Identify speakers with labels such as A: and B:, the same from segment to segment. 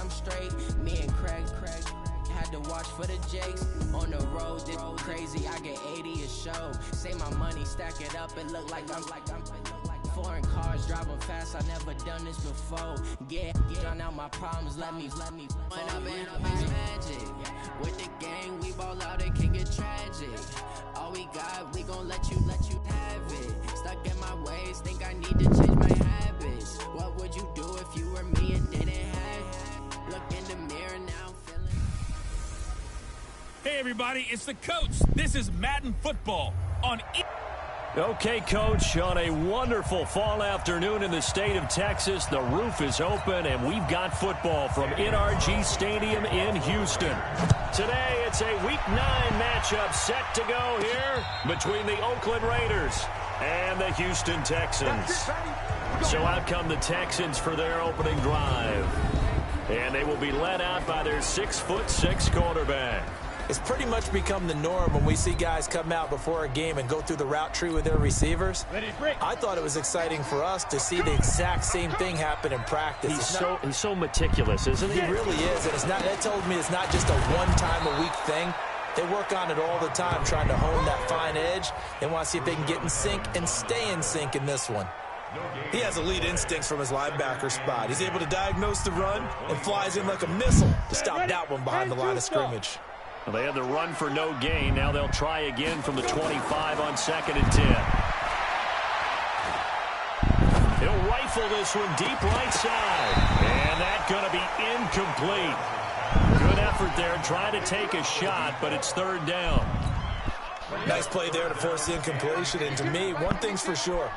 A: I'm straight. Me and Craig had to watch for the Jakes. On the road, this crazy, I get 80 a show. Say my money, stack it up, it look like I'm foreign cars, driving fast, I never done this before. Get drown out my problems, let me When I've been magic. With the gang, we ball out, it can get tragic. All we got, we gon' let you have it. Stuck in my ways, think I need to change my habits. What would you do if you were me and didn't have it? Look in the mirror now, I'm feeling.
B: Hey everybody, it's the coach. This is Madden football on
C: Okay, Coach, on a wonderful fall afternoon in the state of Texas, the roof is open, and we've got football from NRG Stadium in Houston. Today, it's a Week 9 matchup set to go here between the Oakland Raiders and the Houston Texans. So out come the Texans for their opening drive, and they will be led out by their 6'6" quarterback.
D: It's pretty much become the norm when we see guys come out before a game and go through the route tree with their receivers. I thought it was exciting for us to see the exact same thing happen in practice.
C: He's so meticulous, isn't he?
D: He really is, and that tells me it's not just a one-time-a-week thing. They work on it all the time, trying to hone that fine edge. They want to see if they can get in sync and stay in sync in this one. He has elite instincts from his linebacker spot. He's able to diagnose the run and flies in like a missile to stop that one behind the line of scrimmage.
C: Well, they had the run for no gain. Now they'll try again from the 25 on 2nd and 10. He'll rifle this one deep right side. And that's going to be incomplete. Good effort there, trying to take a shot, but it's 3rd down.
D: Nice play there to force the incompletion. And to me, one thing's for sure.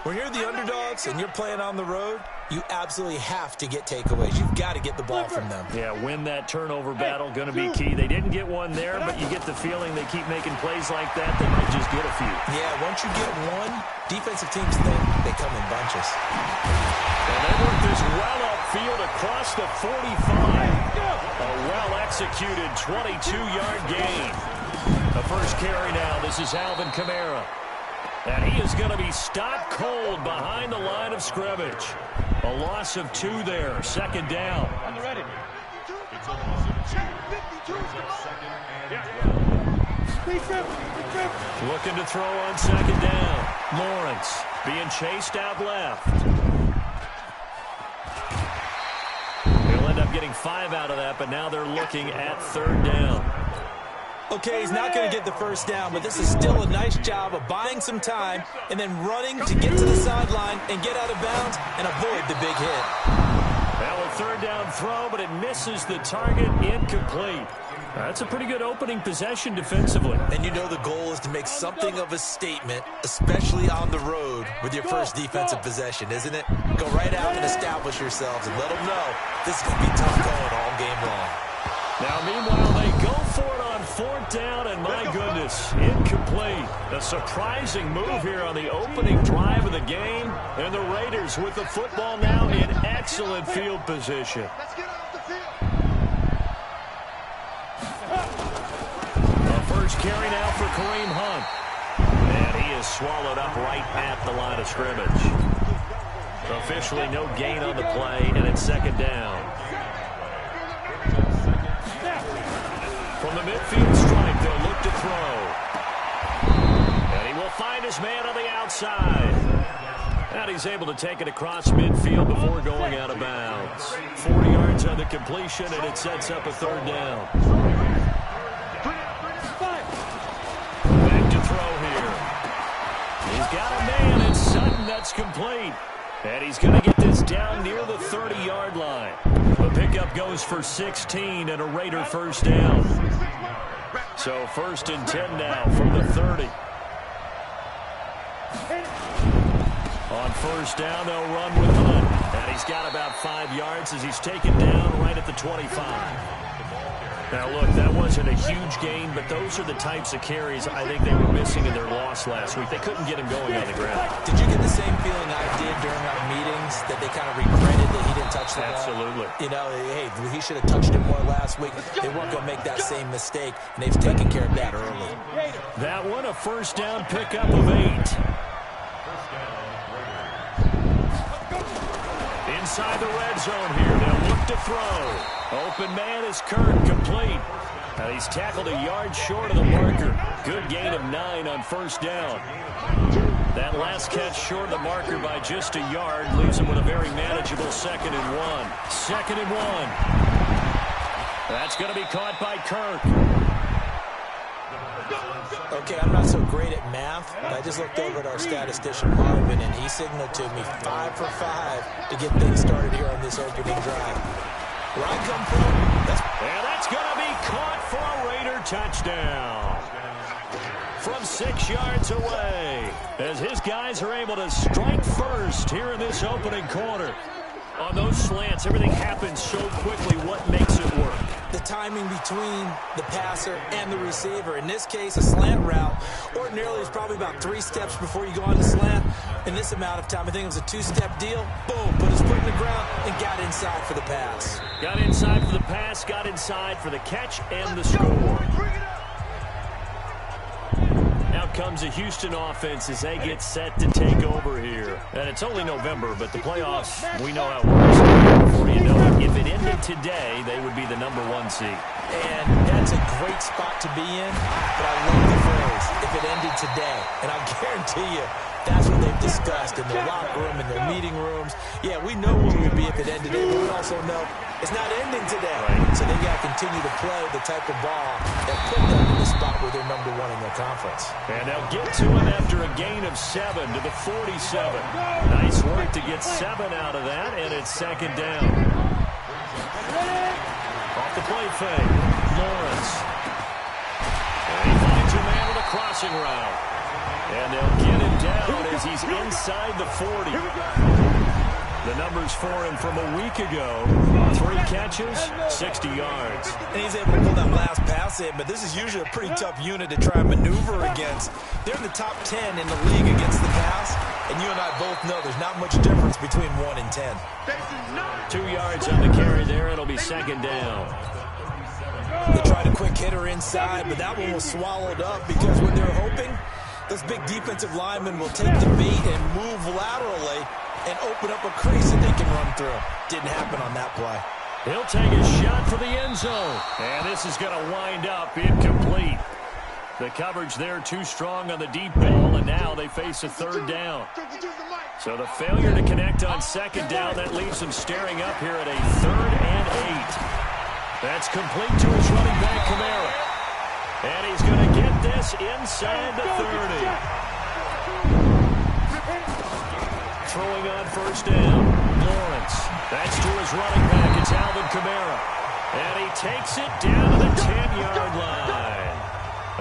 D: When you're the underdogs and you're playing on the road, you absolutely have to get takeaways. You've got to get the ball from them.
C: Yeah, win that turnover battle, going to be key. They didn't get one there, but you get the feeling they keep making plays like that, they might just get a few.
D: Yeah, once you get one, defensive teams think they come in bunches.
C: And they work this well upfield across the 45. A well-executed 22-yard gain. The first carry now, this is Alvin Kamara. And he is going to be stopped cold behind the line of scrimmage. A loss of 2 there. 2nd down. Looking to throw on 2nd down. Lawrence being chased out left. He'll end up getting 5 out of that, but now they're looking at 3rd down.
D: Okay, he's not going to get the first down, but this is still a nice job of buying some time and then running to get to the sideline and get out of bounds and avoid the big hit.
C: Well, a 3rd down throw, but it misses the target, incomplete. That's a pretty good opening possession defensively.
D: And you know the goal is to make something of a statement, especially on the road with your first defensive possession, isn't it? Go right out and establish yourselves and let them know this is going to be tough going all game long.
C: Now, meanwhile, they go for it on 4th down, and my goodness, incomplete. A surprising move here on the opening drive of the game, and the Raiders with the football now in excellent field position. The first carry now for Kareem Hunt, and he is swallowed up right at the line of scrimmage. Officially no gain on the play, and it's 2nd down. From the midfield stripe, they'll look to throw. And he will find his man on the outside. And he's able to take it across midfield before going out of bounds. 40 yards on the completion, and it sets up a 3rd down. Back to throw here. He's got a man, it's Sutton, that's complete. And he's going to get this down near the 30-yard line. The pickup goes for 16 and a Raider first down. So 1st and 10 now from the 30. On 1st down, they'll run with Hunt. And he's got about 5 yards as he's taken down right at the 25. Now, look, that wasn't a huge gain, but those are the types of carries I think they were missing in their loss last week. They couldn't get him going on the ground.
D: Did you get the same feeling I did during our meetings, that they kind of regretted that he didn't touch the ball?
C: Absolutely.
D: You know, hey, he should have touched it more last week. They weren't going to make that same mistake, and they've taken care of that early.
C: That one, a first down pickup of 8. inside the red zone here. They'll look to throw. Open man is Kirk, complete. And he's tackled a yard short of the marker. Good gain of 9 on first down. That last catch short of the marker by just a yard leaves him with a very manageable 2nd and 1. 2nd and 1. That's going to be caught by Kirk.
D: Okay, I'm not so great at math, but I just looked over at our statistician, Marvin, and he signaled to me 5 for 5 to get things started here on this opening drive. Where I come from,
C: that's going to be caught for a Raider touchdown. From 6 yards away, as his guys are able to strike first here in this opening quarter. On those slants, everything happens so quickly. What makes it work?
D: The timing between the passer and the receiver. In this case, a slant route ordinarily is probably about 3 steps before you go on the slant. In this amount of time, I think it was a 2-step deal. Boom, put his foot in the ground and got inside for the pass.
C: Got inside for the pass, got inside for the catch and the score. Out comes the Houston offense as they get set to take over here. And it's only November, but the playoffs, we know how it works. Before you know it, if it ended today, they would be the #1 seed.
D: And that's a great spot to be in, but I love the phrase, if it ended today. And I guarantee you, that's what they've discussed in their locker room, in their meeting rooms. Yeah, we know where we'd be if it ended today, but we also know it's not ending today. Right. So they got to continue to play the type of ball that put them in the spot where they're #1 in their conference.
C: And they'll get to him after a gain of 7 to the 47. Nice work to get 7 out of that, and it's 2nd down. Off the play fake, Lawrence. And he finds a man with a crossing route. And they'll get him down as he's inside the 40. The numbers for him from a week ago, 3 catches, 60 yards.
D: And he's able to pull that last pass in, but this is usually a pretty tough unit to try and maneuver against. They're in the top 10 in the league against the pass, and you and I both know there's not much difference between 1 and 10.
C: 2 yards on the carry there. It'll be 2nd down.
D: They tried a quick hitter inside, but that one was swallowed up because what they're hoping, those big defensive linemen will take the beat and move laterally and open up a crease that they can run through. Didn't happen on that play.
C: He'll take a shot for the end zone. And this is going to wind up incomplete. The coverage there too strong on the deep ball, and now they face a 3rd down. So the failure to connect on 2nd down, that leaves them staring up here at a 3rd and 8. That's complete to his running back, Kamara. And he's going to get this inside the 30. Throwing on 1st down, Lawrence. That's to his running back. It's Alvin Kamara. And he takes it down to the 10-yard line.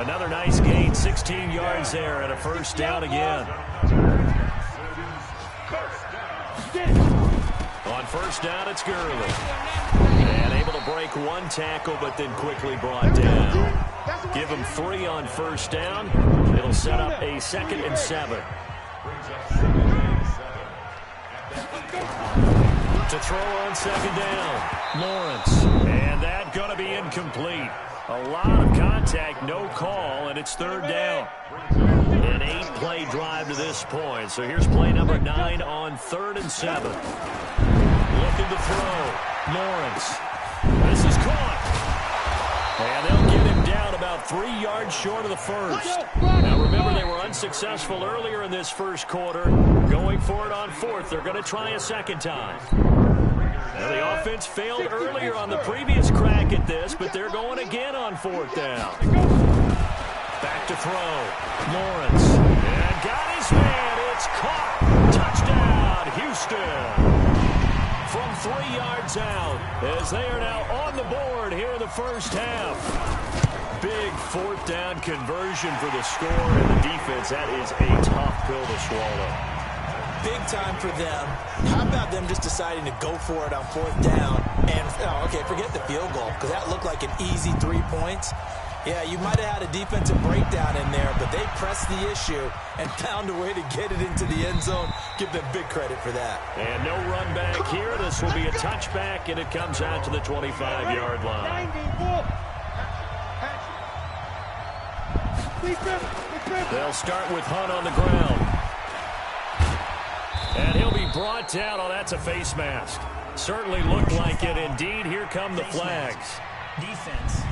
C: Another nice gain, 16 yards there, and a 1st down again. On 1st down, it's Gurley. And able to break 1 tackle, but then quickly brought down. Give him 3 on 1st down. It'll set up a 2nd and 7. To throw on 2nd down, Lawrence. And that going to be incomplete. A lot of contact, no call, and it's 3rd down. An 8-play drive to this point. So here's play number 9 on 3rd and 7. Looking to throw, Lawrence. This is caught. And they'll get him down about 3 yards short of the 1st. Now remember, they were unsuccessful earlier in this 1st quarter. Going for it on 4th. They're going to try a 2nd time. Now the offense failed earlier on the previous crack at this, but they're going again on 4th down. Back to throw. Lawrence. And got his man. It's caught. Touchdown, Houston. From 3 yards out, as they are now on the board here in the 1st half. Big 4th down conversion for the score, and the defense, that is a tough pill to swallow.
D: Big time for them. How about them just deciding to go for it on 4th down? And, okay, forget the field goal, because that looked like an easy 3 points. Yeah, you might have had a defensive breakdown in there, but they pressed the issue and found a way to get it into the end zone. Give them big credit for that.
C: And no run back here. This will be a touchback, and it comes out to the 25-yard line. They'll start with Hunt on the ground. And he'll be brought down. Oh, that's a face mask. Certainly looked like it. Indeed, here come the flags.
E: Defense.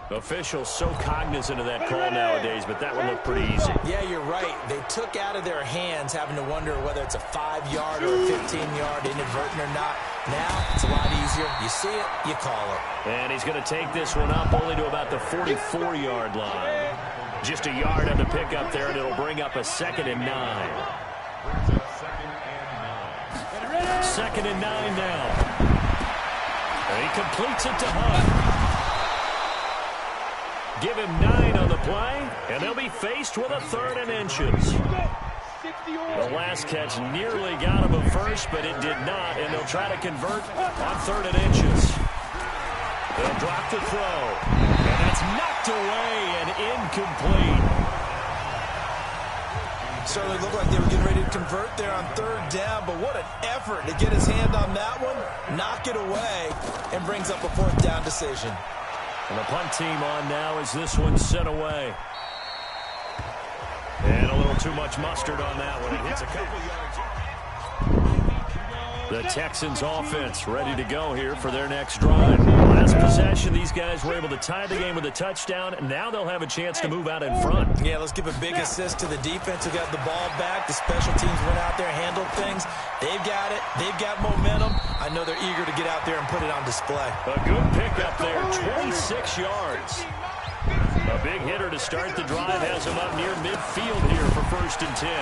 C: Officials so cognizant of that call nowadays, but that one looked pretty easy.
D: Yeah, you're right. They took out of their hands having to wonder whether it's a 5-yard or a 15-yard, inadvertent or not. Now, it's a lot easier. You see it, you call it.
C: And he's going to take this one up only to about the 44-yard line. Just a yard on the pickup there, and it'll bring up a 2nd and 9. 2nd and 9 now. And he completes it to Hunt. Give him 9 on the play, and they'll be faced with a 3rd and inches. The last catch nearly got him a first, but it did not, and they'll try to convert on 3rd and inches. They'll drop the throw, and that's knocked away and incomplete.
D: Certainly looked like they were getting ready to convert there on 3rd down, but what an effort to get his hand on that one, knock it away, and brings up a 4th down decision.
C: And the punt team on now as this one's sent away. And a little too much mustard on that one. It hits a couple yards. The Texans offense ready to go here for their next drive. Last possession, these guys were able to tie the game with a touchdown, and now they'll have a chance to move out in front.
D: Yeah, let's give a big assist to the defense who got the ball back. The special teams went out there, handled things. They've got it. They've got momentum. I know they're eager to get out there and put it on display.
C: A good pickup there, 26 yards. A big hitter to start the drive has him up near midfield here for 1st and 10.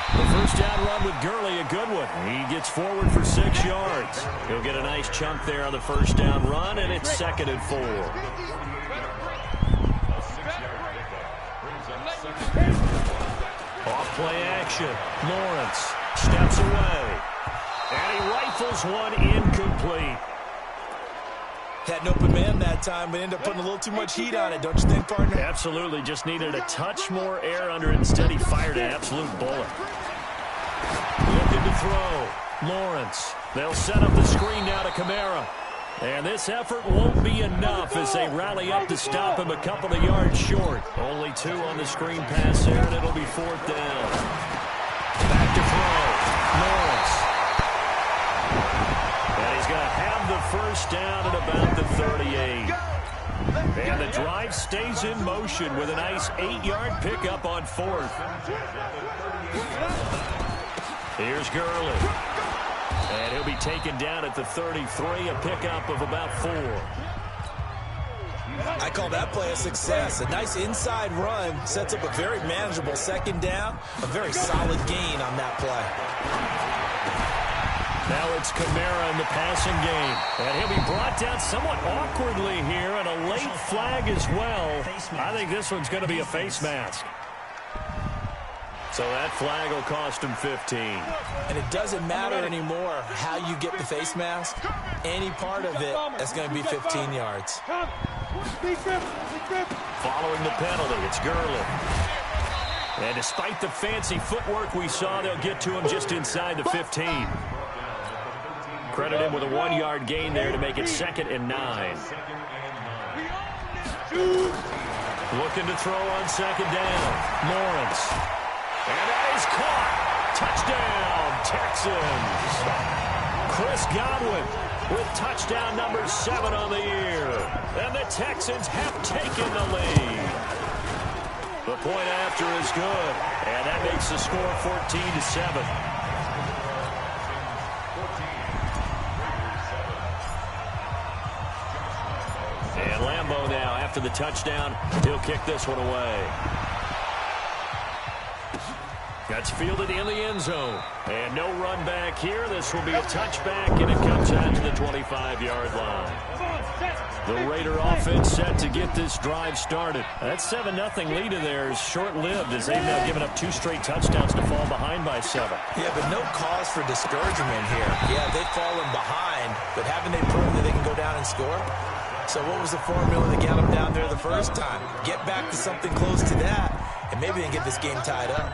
C: The first down run with Gurley, a good one. He gets forward for 6 yards. He'll get a nice chunk there on the first down run, and it's 2nd and 4. Off play action. Lawrence steps away. And he rifles one incomplete.
D: Had an open man that time, but ended up putting a little too much heat on it, don't you think, partner?
C: Absolutely. Just needed a touch more air under it. Instead, he fired an absolute bullet. Looking to throw. Lawrence. They'll set up the screen now to Kamara. And this effort won't be enough as they rally up to stop him a couple of yards short. Only 2 on the screen pass there, and it'll be 4th down. Back to throw. Lawrence. And he's going to have the first down at about the 38. And the drive stays in motion with a nice 8-yard pickup on 4th. Here's Gurley. And he'll be taken down at the 33, a pickup of about 4.
D: I call that play a success. A nice inside run sets up a very manageable 2nd down. A very solid gain on that play.
C: Now it's Kamara in the passing game. And he'll be brought down somewhat awkwardly here, and a late flag as well. I think this one's going to be a face mask. So that flag will cost him 15.
D: And it doesn't matter anymore how you get the face mask. Any part of it is going to be 15 yards.
C: Following the penalty, it's Gurley. And despite the fancy footwork we saw, they'll get to him just inside the 15. Credit him with a 1-yard gain there to make it 2nd and 9. Looking to throw on 2nd down. Lawrence. And that is caught. Touchdown, Texans. Chris Godwin with touchdown number 7 on the year. And the Texans have taken the lead. The point after is good. And that makes the score 14-7. And Lambeau now, after the touchdown, he'll kick this one away. That's fielded in the end zone. And no run back here. This will be a touchback, and it comes out to the 25-yard line. The Raider offense set to get this drive started. That 7-0 lead of theirs short-lived as they've now given up 2 straight touchdowns to fall behind by 7.
D: Yeah, but no cause for discouragement here. Yeah, they've fallen behind, but haven't they proven that they can go down and score? So what was the formula that got them down there the first time? Get back to something close to that, and maybe they can get this game tied up.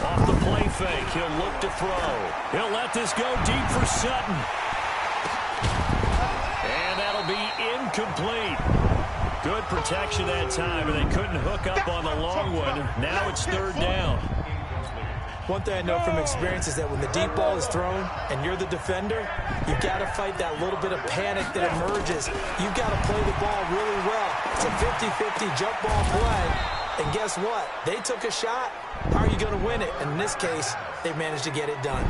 C: Off the play fake, he'll look to throw. He'll let this go deep for Sutton. And that'll be incomplete. Good protection that time, and they couldn't hook up on the long one. Now it's third down.
D: One thing I know from experience is that when the deep ball is thrown and you're the defender, you've got to fight that little bit of panic that emerges. You've got to play the ball really well. It's a 50-50 jump ball play. And guess what? They took a shot. How are you going to win it? And in this case, they managed to get it done.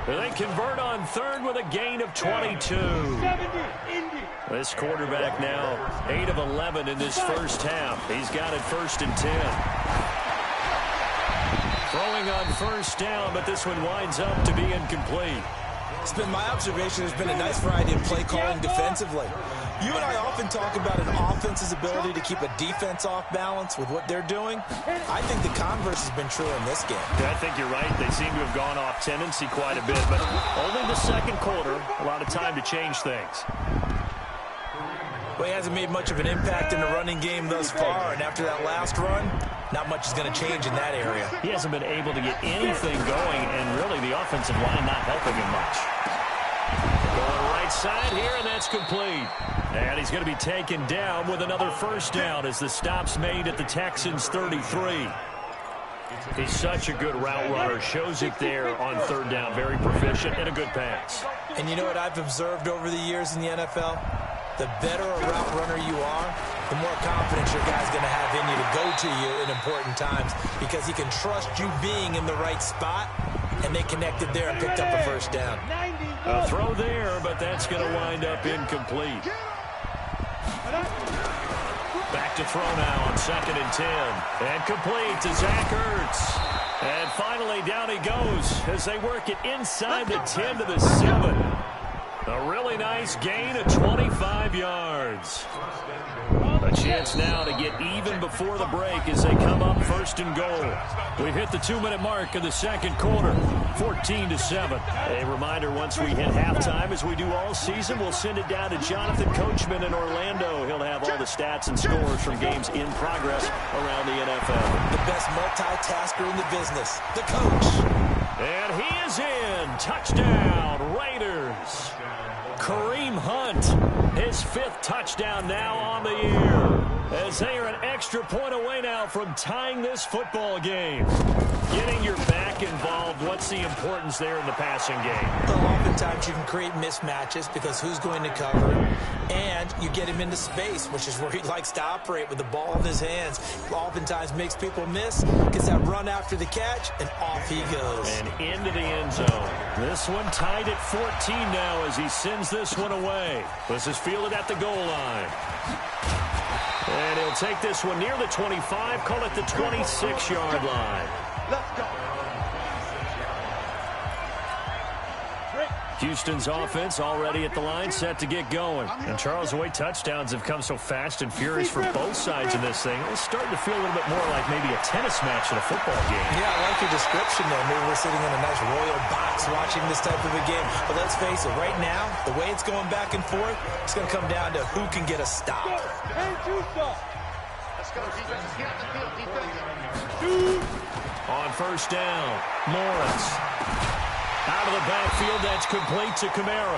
C: They convert on third with a gain of 22. This quarterback now 8 of 11 in this first half. He's got it 1st and 10. Throwing on first down, but this one winds up to be incomplete.
D: It's been my observation there's been a nice variety of play calling defensively. You and I often talk about an offense's ability to keep a defense off balance with what they're doing. I think the converse has been true in this game.
C: Yeah, I think you're right. They seem to have gone off tendency quite a bit, but only the second quarter, a lot of time to change things.
D: Well, he hasn't made much of an impact in the running game thus far, and after that last run, not much is going to change in that area.
C: He hasn't been able to get anything going, and really the offensive line not helping him much. Going right side here, and that's complete. And he's going to be taken down with another first down as the stop's made at the Texans' 33. He's such a good route runner. Shows it there on third down. Very proficient and a good pass.
D: And you know what I've observed over the years in the NFL? The better a route runner you are, the more confidence your guy's going to have in you to go to you in important times because he can trust you being in the right spot, and they connected there and picked up a first down.
C: A throw there, but that's going to wind up incomplete. Back to throw now on 2nd and 10. And complete to Zach Ertz. And finally down he goes as they work it inside the 10 to the 7. A really nice gain of 25 yards. A chance now to get even before the break as they come up 1st and goal. We've hit the 2-minute mark of the second quarter, 14-7. A reminder, once we hit halftime, as we do all season, we'll send it down to Jonathan Coachman in Orlando. He'll have all the stats and scores from games in progress around the NFL.
D: The best multitasker in the business, the coach.
C: And he is in. Touchdown, Raiders. Kareem Hunt, his 5th touchdown now on the year. As they are an extra point away now from tying this football game. Getting your back involved, what's the importance there in the passing game?
D: Well, oftentimes you can create mismatches because who's going to cover him, and you get him into space, which is where he likes to operate with the ball in his hands. Oftentimes makes people miss, gets that run after the catch, and off he goes.
C: And into the end zone. This one tied at 14 now as he sends this one away. This is fielded at the goal line. And he'll take this one near the 25, call it the 26-yard line.
E: Let's go.
C: Houston's offense already at the line, set to get going. And Charles, the way touchdowns have come so fast and furious for both sides in this thing, it's starting to feel a little bit more like maybe a tennis match in a football game.
D: Yeah, I like your description there. Maybe we're sitting in a nice royal box watching this type of a game. But let's face it, right now, the way it's going back and forth, it's going to come down to who can get a stop.
E: Let's go, defense. Get on the field, defense.
C: On first down, Lawrence. Out of the backfield, that's complete to Kamara.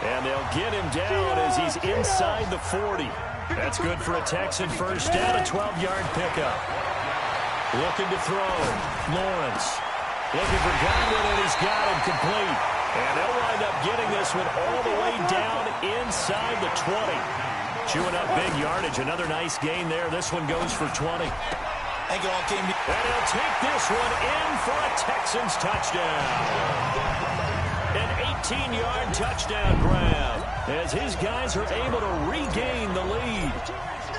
C: And they'll get him down as he's inside the 40. That's good for a Texan first down, a 12-yard pickup. Looking to throw. Lawrence. Looking for Godwin, and he's got him complete. And they'll wind up getting this one all the way down inside the 20. Chewing up big yardage. Another nice gain there. This one goes for 20.
D: And
C: he'll take this one in for a Texans touchdown. An 18-yard touchdown grab as his guys are able to regain the lead.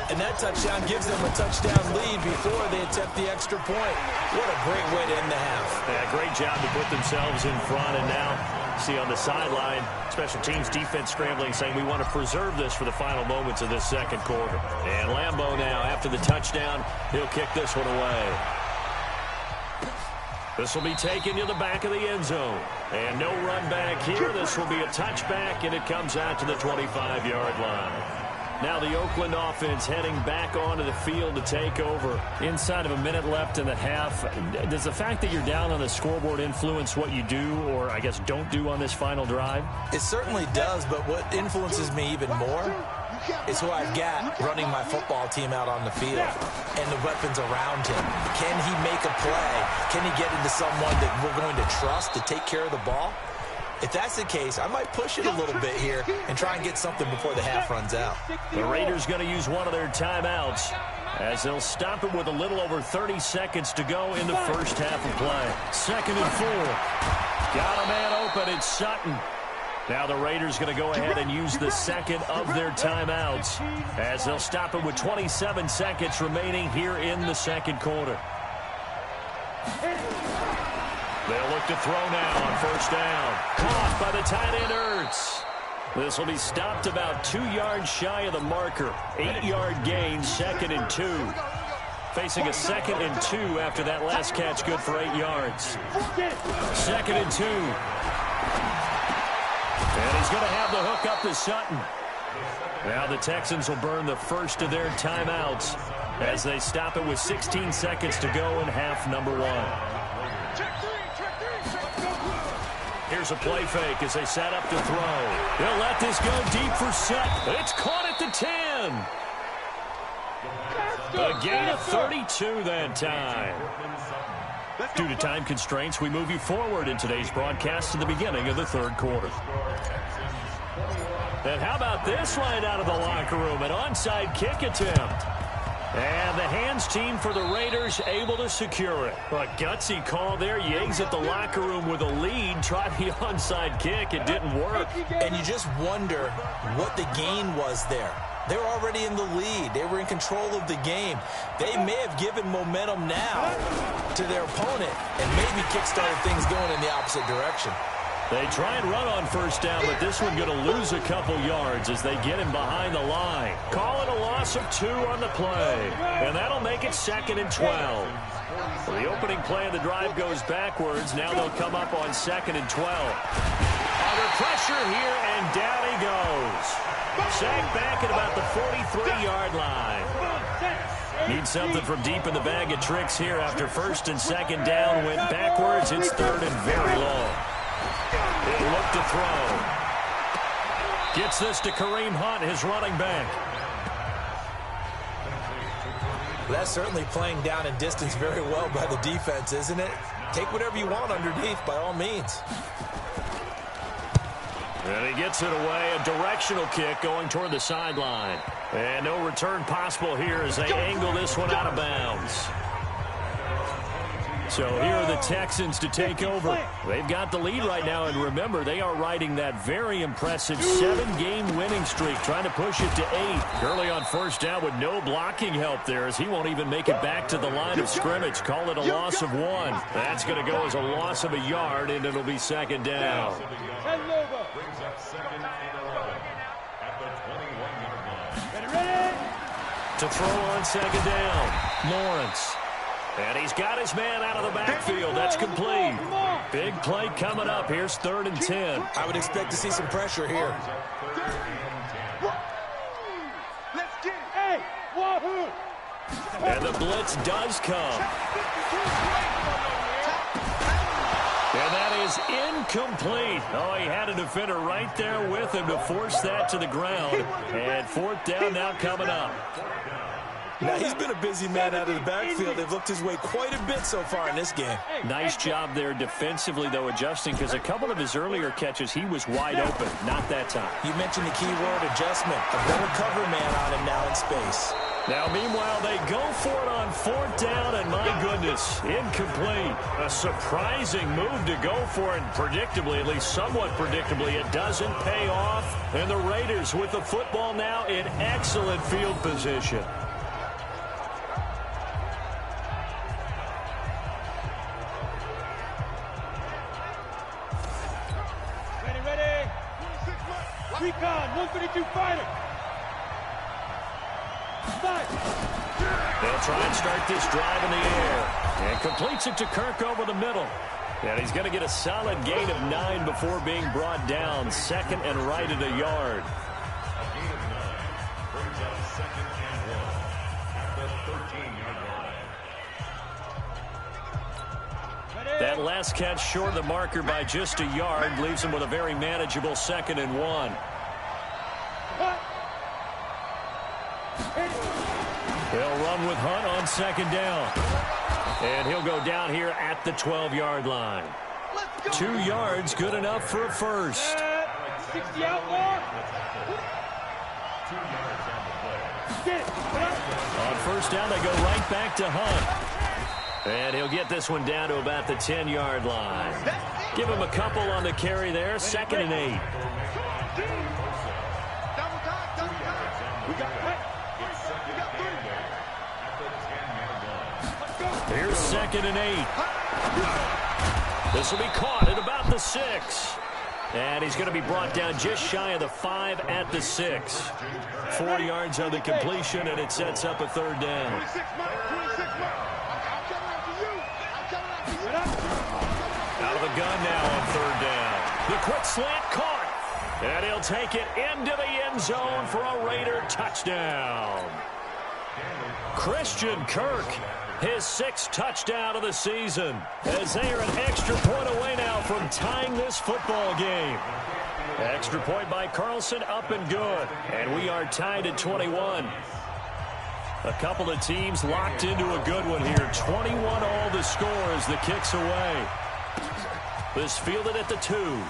D: And that touchdown gives them a touchdown lead before they attempt the extra point. What a great way to end the half.
C: Yeah, great job to put themselves in front. And now, see on the sideline, special teams defense scrambling, saying we want to preserve this for the final moments of this second quarter. And Lambeau now, after the touchdown, he'll kick this one away. This will be taken to the back of the end zone. And no run back here. This will be a touchback, and it comes out to the 25-yard line. Now the Oakland offense heading back onto the field to take over. Inside of a minute left in the half. Does the fact that you're down on the scoreboard influence what you do, or I guess don't do on this final drive?
D: It certainly does, but what influences me even more is who I've got running my football team out on the field and the weapons around him. Can he make a play? Can he get into someone that we're going to trust to take care of the ball? If that's the case, I might push it a little bit here and try and get something before the half runs out.
C: The Raiders going to use one of their timeouts as they'll stop it with a little over 30 seconds to go in the first half of play. 2nd and 4. Got a man open. It's Sutton. Now the Raiders going to go ahead and use the second of their timeouts as they'll stop it with 27 seconds remaining here in the second quarter. They'll look to throw now on first down. Caught by the tight end Ertz. This will be stopped about 2 yards shy of the marker. 8-yard gain, 2nd and 2. Facing a 2nd and 2 after that last catch, good for 8 yards. 2nd and 2. And he's going to have the hook up to Sutton. Now the Texans will burn the first of their timeouts as they stop it with 16 seconds to go in half number 1. Here's a play fake as they set up to throw. He'll let this go deep for Sutton. It's caught at the 10. A gain of 32 that time. Due to time constraints, we move you forward in today's broadcast to the beginning of the third quarter. And how about this line out of the locker room? An onside kick attempt. And the hands team for the Raiders able to secure it. A gutsy call there. You exit the locker room with a lead. Try the onside kick. It didn't work.
D: And you just wonder what the gain was there. They were already in the lead. They were in control of the game. They may have given momentum now to their opponent and maybe kick-started things going in the opposite direction.
C: They try and run on first down, but this one going to lose a couple yards as they get him behind the line. Call it a loss of 2 on the play, and that'll make it 2nd and 12. Well, the opening play of the drive goes backwards. Now they'll come up on 2nd and 12. Under pressure here, and down he goes. Sacked back at about the 43-yard line. Need something from deep in the bag of tricks here after 1st and 2nd down. Went backwards. It's 3rd and very long. He'll look to throw. Gets this to Kareem Hunt, his running back.
D: That's certainly playing down in distance very well by the defense, isn't it? Take whatever you want underneath, by all means.
C: And he gets it away. A directional kick going toward the sideline. And no return possible here as they angle this one out of bounds. So here are the Texans to take over. They've got the lead right now, and remember, they are riding that very impressive 7-game winning streak, trying to push it to 8. Gurley on first down with no blocking help there as he won't even make it back to the line of scrimmage. Call it a loss of 1. That's going to go as a loss of a yard, and it'll be 2nd down. To throw on 2nd down, Lawrence. And he's got his man out of the backfield. That's complete. Big play coming up. Here's 3rd and 10.
D: I would expect to see some pressure here.
C: And the blitz does come. And that is incomplete. Oh, he had a defender right there with him to force that to the ground. And 4th down now coming up.
D: Now, he's been a busy man out of the backfield. They've looked his way quite a bit so far in this game.
C: Nice job there defensively, though, adjusting, because a couple of his earlier catches, he was wide open. Not that time.
D: You mentioned the key word, adjustment. A better cover man on him now in space.
C: Now, meanwhile, they go for it on 4th down, and my goodness, incomplete. A surprising move to go for it, predictably, at least somewhat predictably, it doesn't pay off. And the Raiders with the football now in excellent field position.
F: Recon, 132 fighter.
C: They'll try and start this drive in the air. And completes it to Kirk over the middle. And he's going to get a solid gain of 9 before being brought down. 2nd and right at a yard. That last catch short of the marker by just a yard leaves him with a very manageable 2nd and 1. They'll run with Hunt on second down. And he'll go down here at the 12-yard line. 2 yards, good enough for a first.
F: 60 out more.
C: On first down, they go right back to Hunt. And he'll get this one down to about the 10-yard line. Give him a couple on the carry there. 2nd and 8. Here's 2nd and 8. This will be caught at about the 6. And he's going to be brought down just shy of the 5 at the 6. 4 yards on the completion, and it sets up a 3rd down. Out of the gun now on 3rd down. The quick slant caught. And he'll take it into the end zone for a Raider touchdown. Christian Kirk, his 6th touchdown of the season, as they are an extra point away now from tying this football game. Extra point by Carlson, up and good. And we are tied at 21. A couple of teams locked into a good one here. 21 all the score as the kick's away. This fielded at the 2.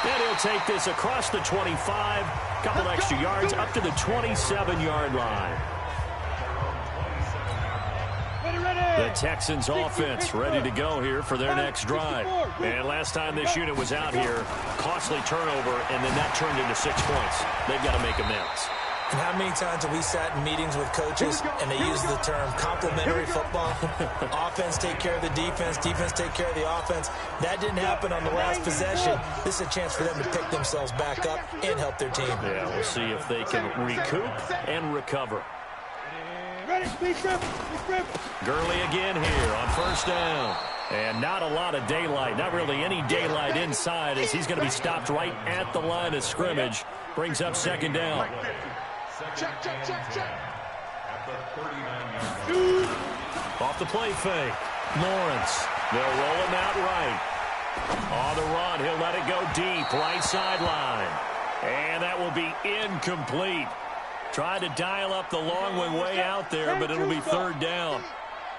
C: And he'll take this across the 25. Couple extra yards up to the 27-yard line. The Texans offense ready to go here for their next drive. And last time this unit was out here, costly turnover, and then that turned into 6 points. They've got to make amends.
D: And how many times have we sat in meetings with coaches and they use the term complementary football? Offense take care of the defense, defense take care of the offense. That didn't happen on the last possession. This is a chance for them to pick themselves back up and help their team.
C: Yeah, we'll see if they can recoup and recover. Gurley again here on first down. And not a lot of daylight, not really any daylight inside, as he's going to be stopped right at the line of scrimmage. Brings up 2nd down.
E: Check.
C: Off the play fake. Lawrence. They'll roll him out right. On the run, he'll let it go deep, right sideline. And that will be incomplete. Tried to dial up the long one way out there, but it'll be 3rd down.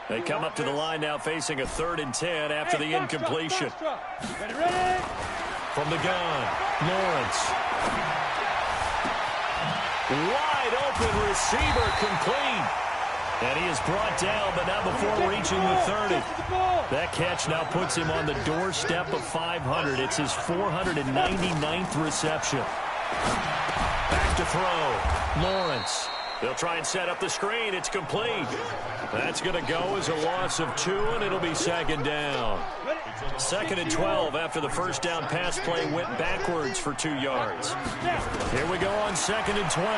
C: They come up to the line now facing a 3rd and 10 after the incompletion. From the gun, Lawrence. Wide open receiver complete. And he is brought down, but not before reaching the 30. That catch now puts him on the doorstep of 500. It's his 499th reception. Back to throw. Lawrence. They'll try and set up the screen. It's complete. That's going to go as a loss of 2, and it'll be 2nd down. 2nd and 12 after the first down pass play went backwards for 2 yards. Here we go on 2nd and 12.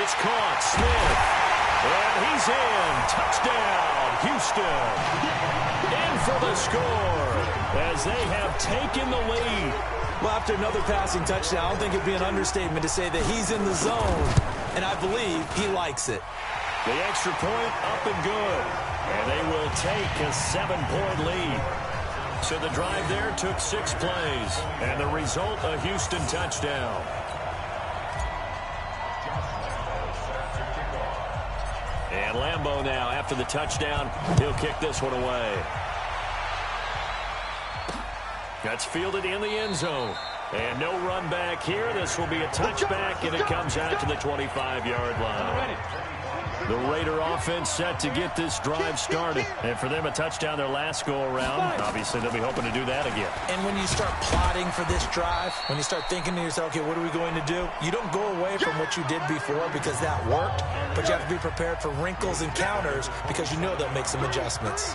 C: It's caught. Smith. And he's in. Touchdown, Houston. In for the score as they have taken the lead.
D: Well, after another passing touchdown, I don't think it'd be an understatement to say that he's in the zone, and I believe he likes it.
C: The extra point up and good, and they will take a 7-point lead. So the drive there took 6 plays, and the result, a Houston touchdown. And Lambeau now, after the touchdown, he'll kick this one away. That's fielded in the end zone. And no run back here. This will be a touchback, and it comes out to the 25-yard line. The Raider offense set to get this drive started. And for them, a touchdown their last go-around. Obviously, they'll be hoping to do that again.
D: And when you start plotting for this drive, when you start thinking to yourself, okay, what are we going to do? You don't go away from what you did before because that worked, but you have to be prepared for wrinkles and counters because you know they'll make some adjustments.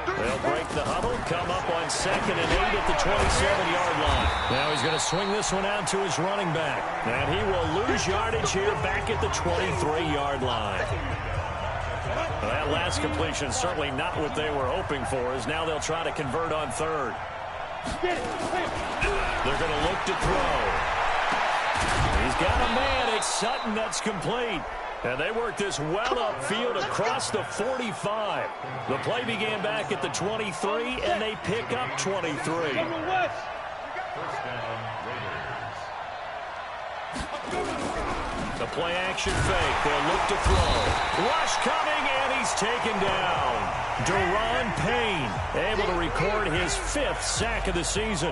C: They'll break the huddle, come up on 2nd and 8 at the 27-yard line. Now he's going to swing this one out to his running back. And he will lose yardage here back at the 23-yard line. Well, that last completion certainly not what they were hoping for, as now they'll try to convert on 3rd. They're going to look to throw. He's got a man. It's Sutton that's complete. And they work this well upfield across the 45. The play began back at the 23, and they pick up 23. The play action fake. They'll look to throw. Rush coming, and he's taken down. Deron Payne able to record his 5th sack of the season.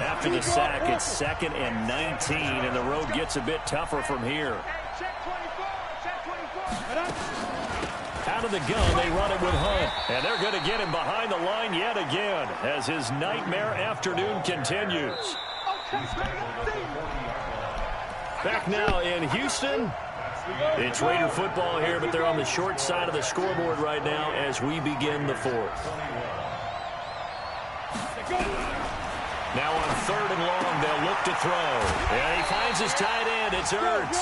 C: After the sack, it's 2nd and 19, and the road gets a bit tougher from here. Out of the gun, they run it with Hunt. And they're going to get him behind the line yet again as his nightmare afternoon continues. Back now in Houston. It's Raider football here, but they're on the short side of the scoreboard right now as we begin the 4th. Now on 3rd and long, they'll look to throw. And he finds his tight end. It's Ertz.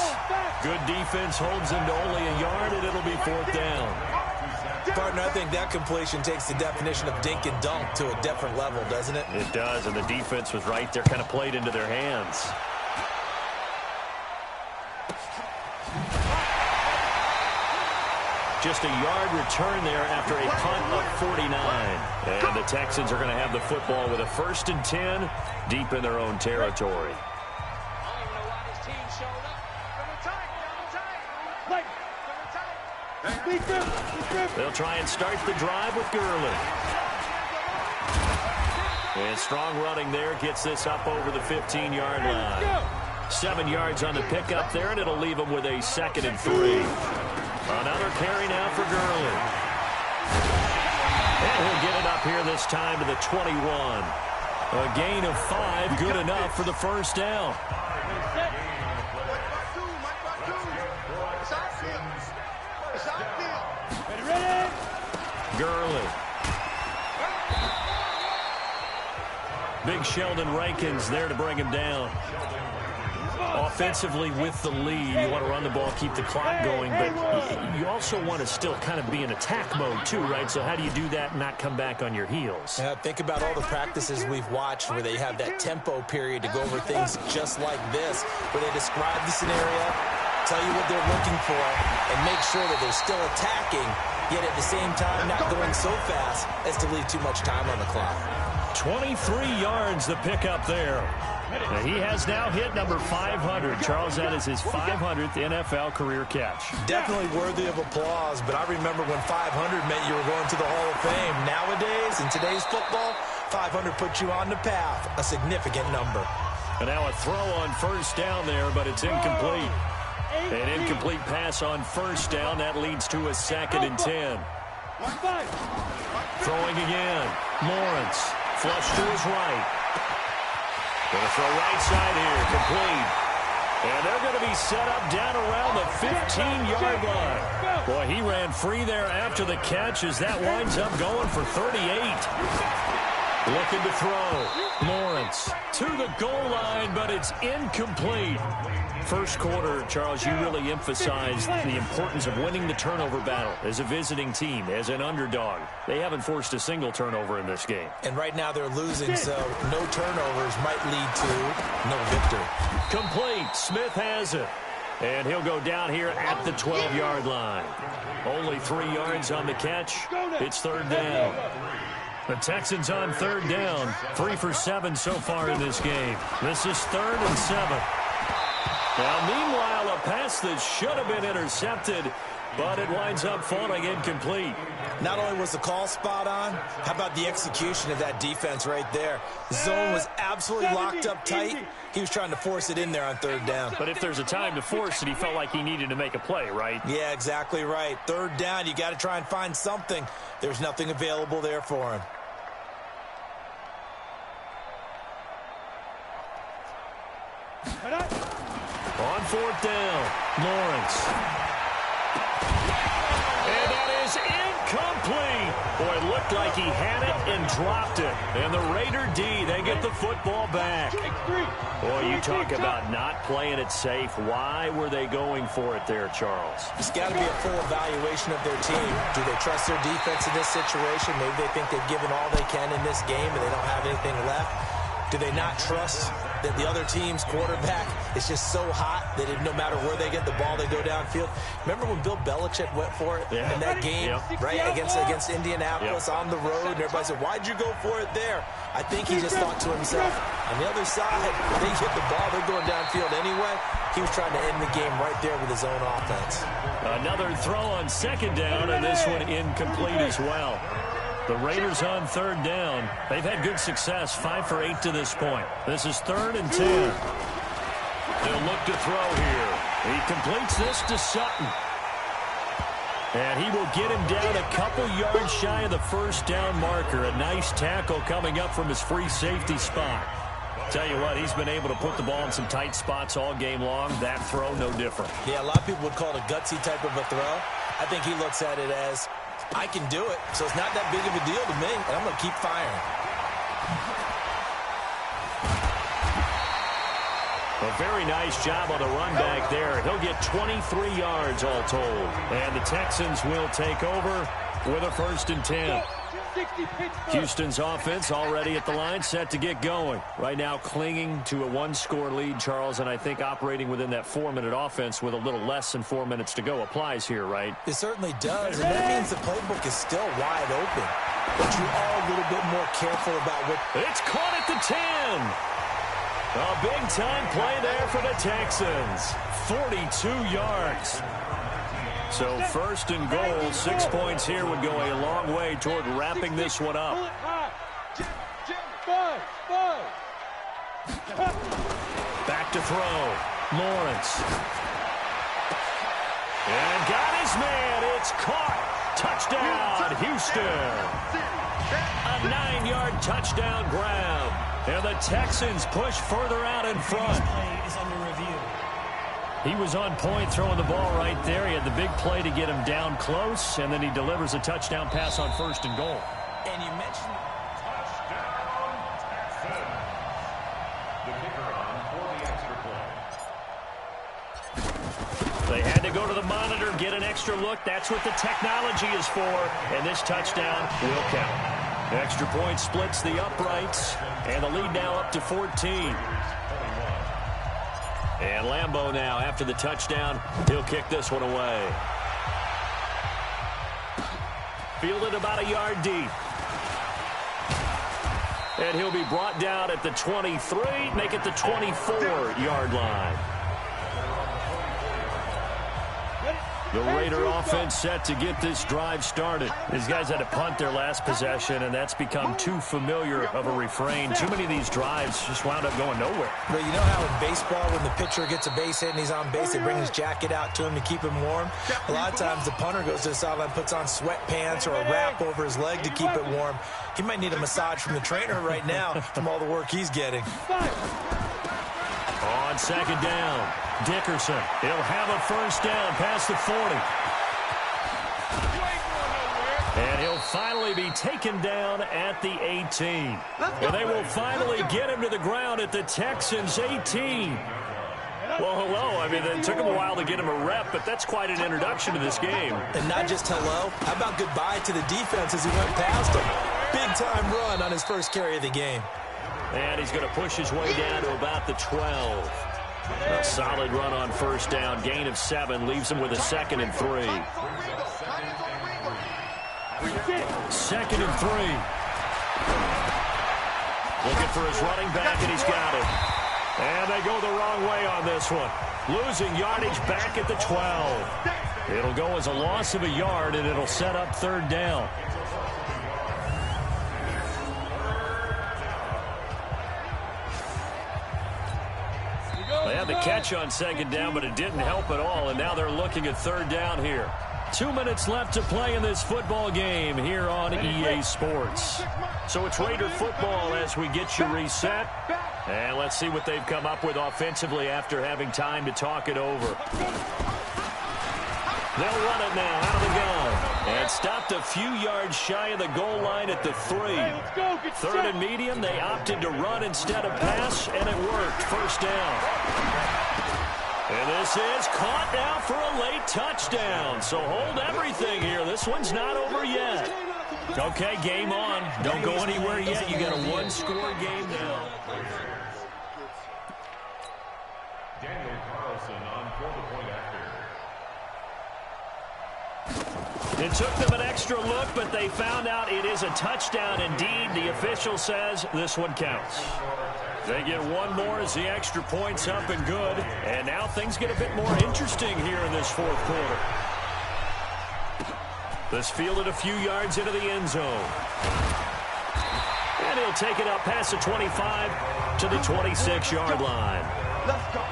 C: Good defense holds him to only a yard, and it'll be 4th down.
D: Partner, I think that completion takes the definition of dink and dunk to a different level, doesn't it?
C: It does, and the defense was right there, kind of played into their hands. Just a yard return there after a punt of 49. And the Texans are going to have the football with a 1st and 10 deep in their own territory. They'll try and start the drive with Gurley. And strong running there gets this up over the 15-yard line. 7 yards on the pickup there, and it'll leave them with a 2nd and 3. Another carry now for Gurley. And he'll get it up here this time to the 21. A gain of 5, good enough for the 1st down. Gurley. Big Sheldon Rankins there to bring him down. Offensively with the lead, you want to run the ball, keep the clock going, but you also want to still kind of be in attack mode too, right? So how do you do that and not come back on your heels?
D: Yeah, think about all the practices we've watched where they have that tempo period to go over things just like this, where they describe the scenario, tell you what they're looking for, and make sure that they're still attacking, yet at the same time not going so fast as to leave too much time on the clock.
C: 23 yards the pickup there. And he has now hit number 500. Charles, that is his 500th NFL career catch.
D: Definitely worthy of applause, but I remember when 500 meant you were going to the Hall of Fame. Nowadays, in today's football, 500 puts you on the path, a significant number.
C: And now a throw on 1st down there, but it's incomplete. An incomplete pass on 1st down. That leads to a 2nd and 10. Throwing again. Lawrence, flush to his right. Going to throw right side here, complete. And they're going to be set up down around the 15-yard line. Boy, he ran free there after the catch as that winds up going for 38. Looking to throw. Lawrence to the goal line, but it's incomplete. First quarter, Charles, you really emphasized the importance of winning the turnover battle as a visiting team, as an underdog. They haven't forced a single turnover in this game.
D: And right now they're losing, so no turnovers might lead to no victory.
C: Complete. Smith has it. And he'll go down here at the 12-yard line. Only 3 yards on the catch. It's 3rd down. The Texans on 3rd down. 3 for 7 so far in this game. This is 3rd and 7. Now, meanwhile, a pass that should have been intercepted, but it winds up falling incomplete.
D: Not only was the call spot on, how about the execution of that defense right there? The zone was absolutely locked up tight. He was trying to force it in there on 3rd down.
C: But if there's a time to force it, he felt like he needed to make a play, right?
D: Yeah, exactly right. 3rd down, you got to try and find something. There's nothing available there for him.
C: On 4th down, Lawrence. And that is incomplete. Boy, it looked like he had it and dropped it. And the Raider D, they get the football back. Boy, you talk about not playing it safe. Why were they going for it there, Charles?
D: It's got to be a full evaluation of their team. Do they trust their defense in this situation? Maybe they think they've given all they can in this game and they don't have anything left. Do they not trust that the other team's quarterback is just so hot that no matter where they get the ball, they go downfield? Remember when Bill Belichick went for it in that game, right, against Indianapolis on the road, and everybody said, why'd you go for it there? I think he just thought to himself, on the other side, they hit the ball, they're going downfield anyway. He was trying to end the game right there with his own offense.
C: Another throw on second down, and this one incomplete as well. The Raiders on third down. They've had good success, 5 for 8 to this point. This is 3rd and 10. They'll look to throw here. He completes this to Sutton. And he will get him down a couple yards shy of the first down marker. A nice tackle coming up from his free safety spot. Tell you what, he's been able to put the ball in some tight spots all game long. That throw, no different.
D: Yeah, a lot of people would call it a gutsy type of a throw. I think he looks at it as, I can do it, so it's not that big of a deal to me, and I'm going to keep firing.
C: A very nice job on the run back there. He'll get 23 yards all told. And the Texans will take over with a 1st and 10. Houston's offense already at the line, set to get going. Right now clinging to a 1-score lead, Charles, and I think operating within that 4-minute offense with a little less than 4 minutes to go applies here, right?
D: It certainly does, and that means the playbook is still wide open. But you are a little bit more careful about what...
C: It's caught at the 10. A big-time play there for the Texans. 42 yards. So 1st and goal, 6 points here would go a long way toward wrapping this one up. Back to throw. Lawrence. And got his man. It's caught. Touchdown, Houston. A 9-yard touchdown grab. And the Texans push further out in front. He was on point throwing the ball right there. He had the big play to get him down close, and then he delivers a touchdown pass on 1st and goal.
D: And you mentioned...
G: Touchdown, Texans. The kicker on for the extra point.
C: They had to go to the monitor, get an extra look. That's what the technology is for, and this touchdown will count. Extra point splits the uprights, and the lead now up to 14. And Lambeau now, after the touchdown, he'll kick this one away. Fielded about a yard deep. And he'll be brought down at the 23, make it the 24-yard line. The Raider offense set to get this drive started. These guys had to punt their last possession, and that's become too familiar of a refrain. Too many of these drives just wound up going nowhere.
D: But you know how in baseball, when the pitcher gets a base hit and he's on base, they bring his jacket out to him to keep him warm? A lot of times the punter goes to the sideline, puts on sweatpants or a wrap over his leg to keep it warm. He might need a massage from the trainer right now from all the work he's getting.
C: On 2nd down, Dickerson. He'll have a 1st down past the 40. And he'll finally be taken down at the 18. And they will finally get him to the ground at the Texans' 18. Well, hello. I mean, it took him a while to get him a rep, but that's quite an introduction to this game.
D: And not just hello. How about goodbye to the defense as he went past him? Big-time run on his first carry of the game.
C: And he's going to push his way down to about the 12. A solid run on 1st down. Gain of 7 leaves him with a 2nd and 3. 2nd and 3. Looking for his running back, and he's got it. And they go the wrong way on this one. Losing yardage back at the 12. It'll go as a loss of a yard, and it'll set up 3rd down. They had the catch on 2nd down, but it didn't help at all, and now they're looking at 3rd down here. 2 minutes left to play in this football game here on EA Sports. So it's Raider football as we get you reset. And let's see what they've come up with offensively after having time to talk it over. They'll run it now out of the gun. And stopped a few yards shy of the goal line at the 3. 3rd and medium, they opted to run instead of pass, and it worked. 1st down. And this is caught now for a late touchdown. So hold everything here. This one's not over yet. Okay, game on. Don't go anywhere yet. You got a 1-score game now.
G: Daniel Carlson on for the point after.
C: It took them an extra look, but they found out it is a touchdown indeed. The official says this one counts. They get one more as the extra point's up and good. And now things get a bit more interesting here in this fourth quarter. This fielded a few yards into the end zone. And he'll take it up past the 25 to the 26-yard line.
E: Let's go.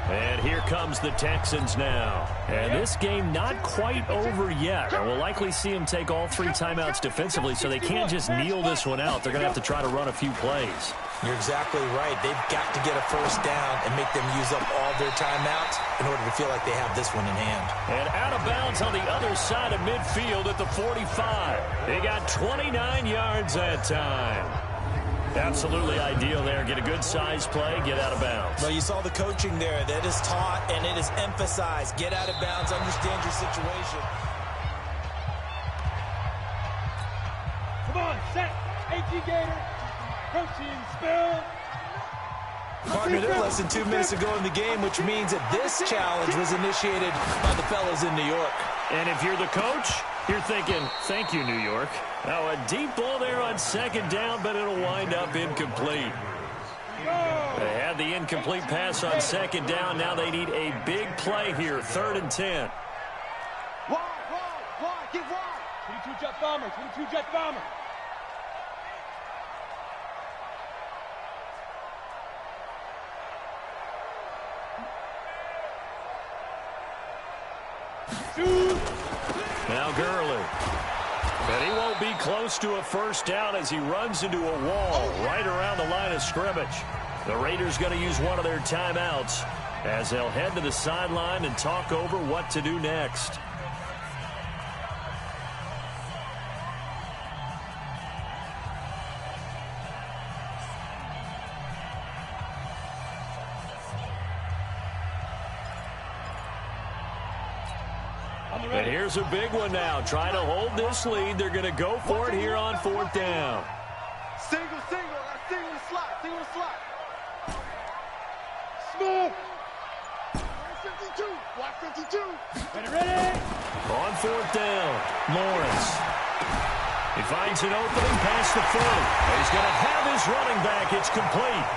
C: And here comes the Texans now. And this game not quite over yet. And we'll likely see them take all 3 timeouts defensively, so they can't just kneel this one out. They're going to have to try to run a few plays.
D: You're exactly right. They've got to get a first down and make them use up all their timeouts in order to feel like they have this one in hand.
C: And out of bounds on the other side of midfield at the 45. They got 29 yards that time. Absolutely ideal there. Get a good size play, get out of bounds.
D: Well, you saw the coaching there. That is taught and it is emphasized. Get out of bounds, understand your situation.
F: Come on, set. AG Gator. Protein spill.
D: Partner, they're less than 2 minutes ago in the game, which means that this challenge was initiated by the fellas in New York.
C: And if you're the coach, you're thinking, thank you, New York. Now a deep ball there on second down, but it'll wind up incomplete. They had the incomplete pass on second down. Now they need a big play here, 3rd and 10.
E: Wide, get wide.
F: 22 jet bomber, 22 jet bomber.
C: Now Gurley. But he won't be close to a first down as he runs into a wall right around the line of scrimmage. The Raiders going to use one of their timeouts as they'll head to the sideline and talk over what to do next. And here's a big one now. Trying to hold this lead. They're going to go for it here on 4th down.
E: Single, single the slot.
F: Smooth.
E: 52, watch 52.
F: Ready.
C: On 4th down, Lawrence. He finds an opening past the 40. He's going to have his running back. It's complete.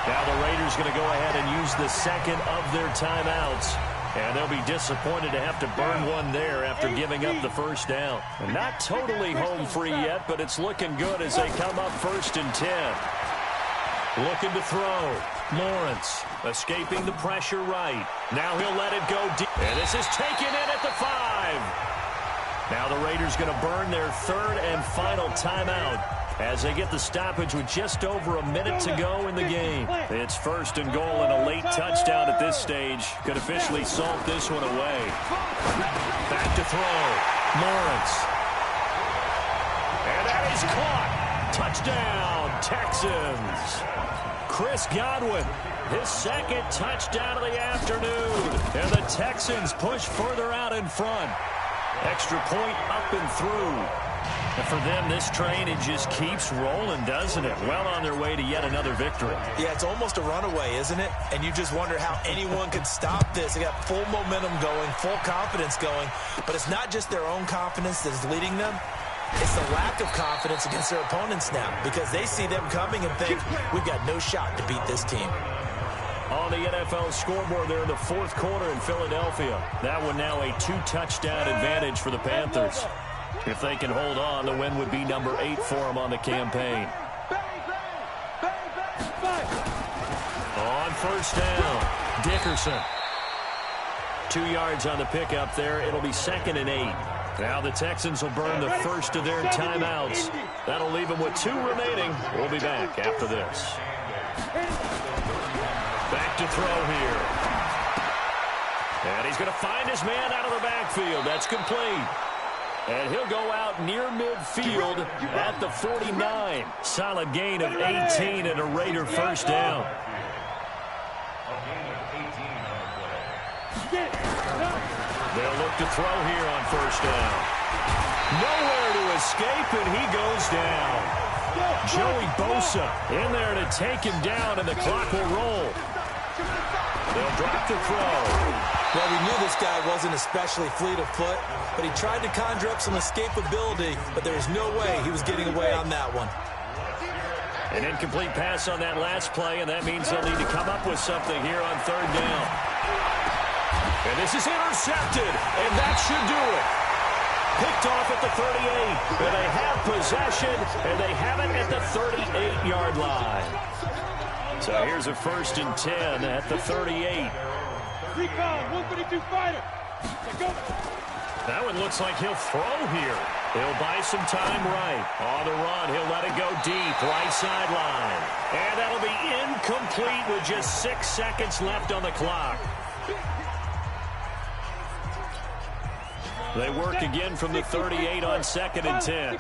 C: Now the Raiders going to go ahead and use the second of their timeouts. And they'll be disappointed to have to burn one there after giving up the first down. And not totally home free yet, but it's looking good as they come up 1st and 10. Looking to throw. Lawrence escaping the pressure right. Now he'll let it go deep. And this is taken in at the 5. Now the Raiders going to burn their 3rd and final timeout as they get the stoppage with just over a minute to go in the game. It's 1st and goal, and a late touchdown at this stage could officially salt this one away. Back to throw. Lawrence. And that is caught. Touchdown, Texans. Chris Godwin, his 2nd touchdown of the afternoon. And the Texans push further out in front. Extra point up and through. And for them, this train, it just keeps rolling, doesn't it? Well on their way to yet another victory.
D: Yeah, it's almost a runaway, isn't it? And you just wonder how anyone could stop this. They got full momentum going, full confidence going. But it's not just their own confidence that is leading them. It's the lack of confidence against their opponents now because they see them coming and think, we've got no shot to beat this team.
C: On the NFL scoreboard there in the 4th quarter in Philadelphia. That one now a 2-touchdown advantage for the Panthers. If they can hold on, the win would be number 8 for them on the campaign. On 1st down, Dickerson. 2 yards on the pickup there. It'll be 2nd and 8. Now the Texans will burn the 1st of their timeouts. That'll leave them with 2 remaining. We'll be back after this. Back to throw here. And he's going to find his man out of the backfield. That's complete. And he'll go out near midfield at the 49. Solid gain of 18 and a Raider first down. They'll look to throw here on 1st down. Nowhere to escape, and he goes down. Joey Bosa in there to take him down, and the clock will roll. They'll drop the throw.
D: Well, we knew this guy wasn't especially fleet of foot, but he tried to conjure up some escapability, but there was no way he was getting away on that one.
C: An incomplete pass on that last play, and that means they'll need to come up with something here on third down. And this is intercepted, and that should do it. Picked off at the 38, and they have possession, and they have it at the 38-yard line. So here's a 1st and 10 at the 38.
F: Recon, 132 fighter. Go.
C: That one looks like he'll throw here. He'll buy some time right. On the run, he'll let it go deep, right sideline. And that'll be incomplete with just 6 seconds left on the clock. They work again from the 38 on 2nd and 10.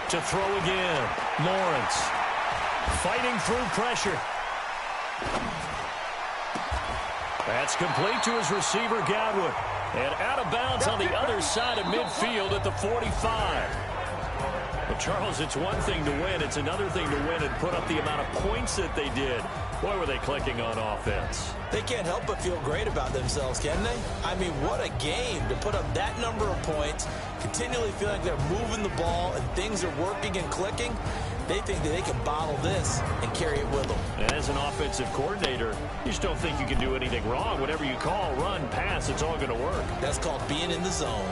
C: To throw again. Lawrence fighting through pressure. That's complete to his receiver, Godwin. And out of bounds on the other side of midfield at the 45. But, Charles, it's one thing to win. It's another thing to win and put up the amount of points that they did. Boy, were they clicking on offense.
D: They can't help but feel great about themselves, can they? I mean, what a game to put up that number of points, continually feel like they're moving the ball and things are working and clicking. They think that they can bottle this and carry it with them.
C: As an offensive coordinator, you just don't think you can do anything wrong. Whatever you call, run, pass, it's all going to work.
D: That's called being in the zone.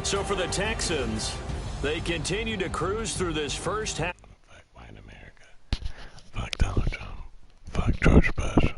C: So for the Texans, they continue to cruise through this first half.
H: Fuck white America. Fuck Donald Trump. Fuck George Bush.